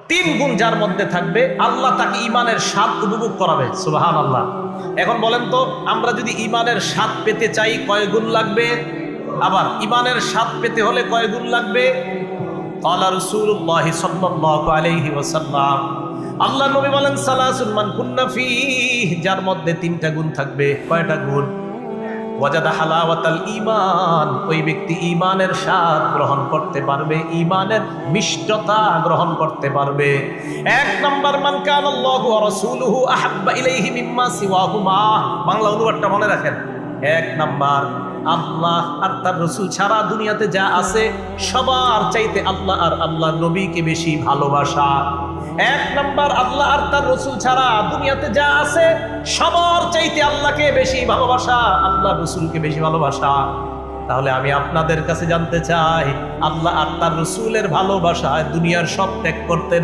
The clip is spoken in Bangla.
তিন গুণ যার মধ্যে থাকবে আল্লাহ তাকে ইমানের স্বাদ উপভোগ করাবে। সুবহানাল্লাহ। এখন বলেন তো, আমরা যদি ইমানের স্বাদ পেতে চাই কয় গুণ লাগবে? আবার ইমানের স্বাদ পেতে হলে কয় গুণ লাগবে? ক্বালা রাসূলুল্লাহ সাল্লাল্লাহু আলাইহি ওয়াসাল্লাম, আল্লাহ নবী বলেন সালাসুন মান কুন্না ফীহ, যার মধ্যে তিনটা গুণ থাকবে। কয়টা গুণ? ওয়াজাদা হালাওয়াতাল ঈমান, ওই ব্যক্তি ঈমানের স্বাদ গ্রহণ করতে পারবে, ঈমানের মিষ্টতা গ্রহণ করতে পারবে। এক নাম্বার, মান কানাল্লাহু ওয়া রাসূলুহু আহাব্বা ইলাইহি মিম্মা সিওয়াহুমা। বাংলা অনুবাদটা মনে রাখেন। এক নাম্বার, আল্লাহ আর তার রাসূল ছাড়া দুনিয়াতে যা আছে সবার চাইতে আল্লাহ আর আল্লাহর নবীকে বেশি ভালোবাসা। এক নাম্বার, আল্লাহ আর তার রাসূল ছাড়া দুনিয়াতে যা আছে সবার চাইতে আল্লাহকে বেশি ভালোবাসা, আল্লাহ রাসূলকে বেশি ভালোবাসা। তাহলে আমি আপনাদের কাছে জানতে চাই, আল্লাহ আর তার রাসূলের ভালোবাসায় দুনিয়ার সব ত্যাগ করতে